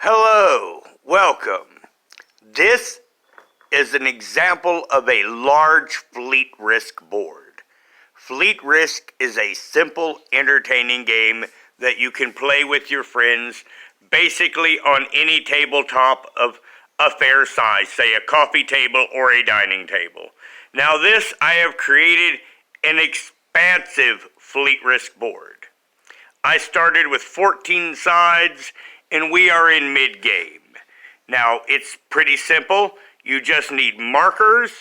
Hello, welcome. This is an example of a large fleet risk board. Fleet risk is a simple, entertaining game that you can play with your friends, basically on any tabletop of a fair size, say a coffee table or a dining table. Now this, I have created an expansive fleet risk board. I started with 14 sides, and we are in mid-game. Now, it's pretty simple. You just need markers,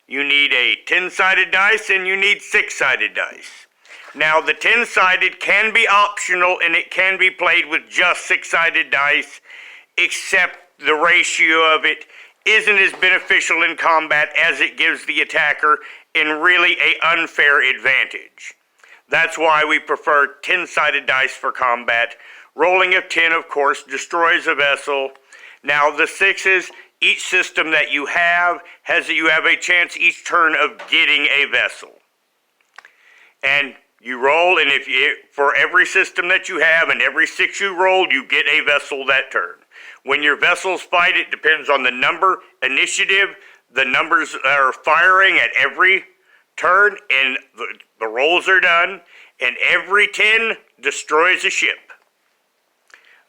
you need a 10-sided dice, and you need 6-sided dice. Now, the 10-sided can be optional, and it can be played with just 6-sided dice, except the ratio of it isn't as beneficial in combat as it gives the attacker in really an unfair advantage. That's why we prefer 10-sided dice for combat. Rolling of 10, of course, destroys a vessel. Now, the 6s, each system that you have a chance each turn of getting a vessel. And you roll, and for every system that you have and every 6 you roll, you get a vessel that turn. When your vessels fight, it depends on the number, initiative, the numbers that are firing at every turn, and the rolls are done, and every 10 destroys a ship.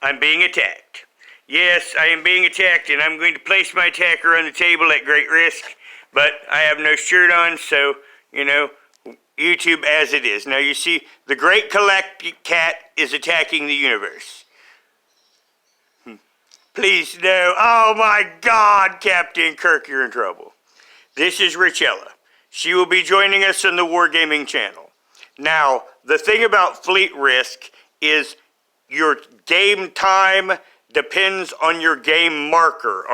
I'm being attacked. Yes, I am being attacked, and I'm going to place my attacker on the table at great risk, but I have no shirt on, so, YouTube as it is. Now you see, the Great Cat is attacking the universe. Please, no. Oh my God, Captain Kirk, you're in trouble. This is Richella. She will be joining us on the Wargaming channel. Now, the thing about fleet risk is your game time depends on your game marker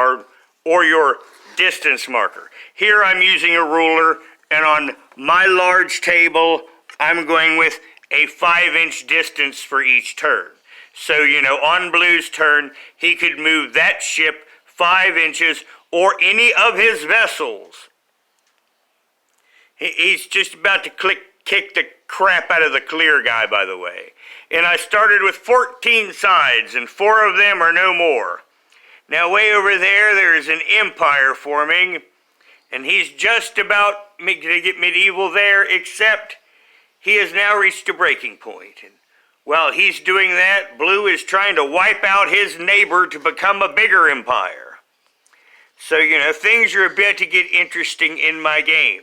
or your distance marker. Here I'm using a ruler, and on my large table, I'm going with a 5-inch distance for each turn. So, on Blue's turn, he could move that ship 5 inches or any of his vessels. He's just about to kick the crap out of the clear guy, by the way. And I started with 14 sides, and 4 of them are no more. Now, way over there is an empire forming, and he's just about to get medieval there, except he has now reached a breaking point. And while he's doing that, Blue is trying to wipe out his neighbor to become a bigger empire. So, things are about to get interesting in my game.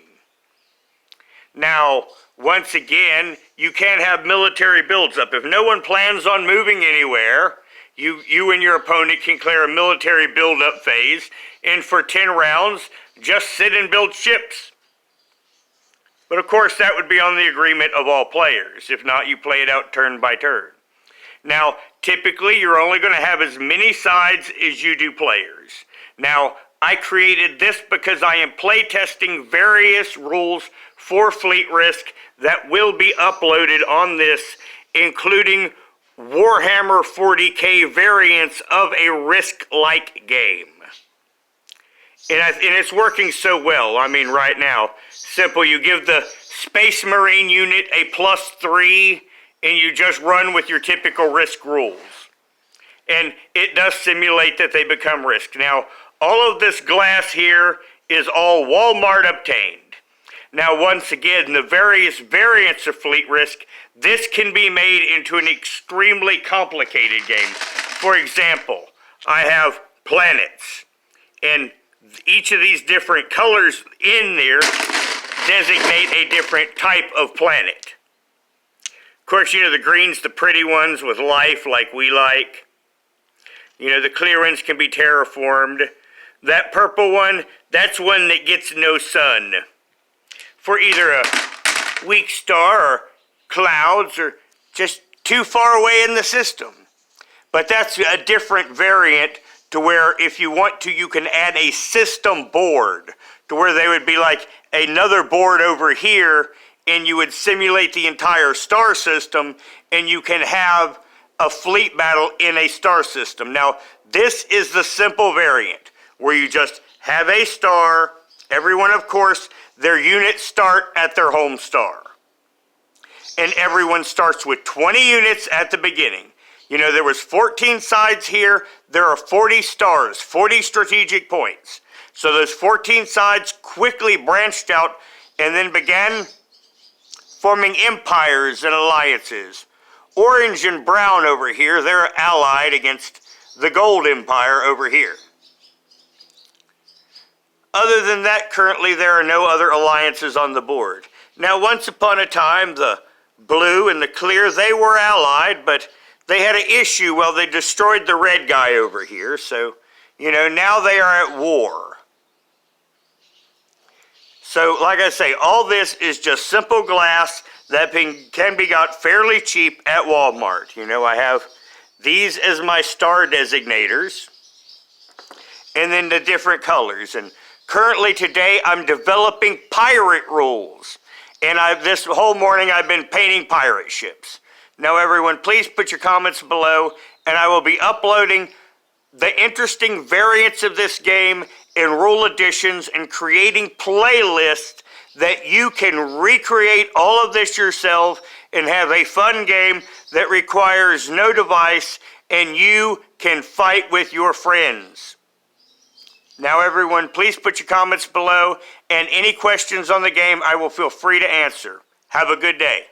Now, once again, you can't have military builds up. If no one plans on moving anywhere, you and your opponent can clear a military build-up phase, and for 10 rounds, just sit and build ships. But of course, that would be on the agreement of all players. If not, you play it out turn by turn. Now, typically, you're only going to have as many sides as you do players. Now, I created this because I am playtesting various rules for fleet risk that will be uploaded on this, including Warhammer 40K variants of a risk-like game. And it's working so well. I mean, right now, simple, you give the Space Marine unit a +3, and you just run with your typical risk rules. And it does simulate that they become risk. Now, all of this glass here is all Walmart obtained. Now, once again, the various variants of fleet risk, this can be made into an extremely complicated game. For example, I have planets, and each of these different colors in there designate a different type of planet. Of course, the green's the pretty ones with life like we like. The clear ones can be terraformed. That purple one, that's one that gets no sun. For either a weak star or clouds or just too far away in the system. But that's a different variant to where if you want to, you can add a system board to where they would be like another board over here, and you would simulate the entire star system, and you can have a fleet battle in a star system. Now, this is the simple variant where you just have a star. Everyone, of course, their units start at their home star. And everyone starts with 20 units at the beginning. You know, there was 14 sides here. There are 40 stars, 40 strategic points. So those 14 sides quickly branched out and then began forming empires and alliances. Orange and brown over here, they're allied against the gold empire over here. Other than that, currently there are no other alliances on the board. Now, once upon a time, the blue and the clear, they were allied, but they had an issue. Well, they destroyed the red guy over here, so, you know, now they are at war. So, like I say, all this is just simple glass that can be got fairly cheap at Walmart. You know, I have these as my star designators, and then the different colors. And currently today, I'm developing pirate rules. And this whole morning, I've been painting pirate ships. Now, everyone, please put your comments below, and I will be uploading the interesting variants of this game in rule additions and creating playlists that you can recreate all of this yourself and have a fun game that requires no device, and you can fight with your friends. Now, everyone, please put your comments below, and any questions on the game I will feel free to answer. Have a good day.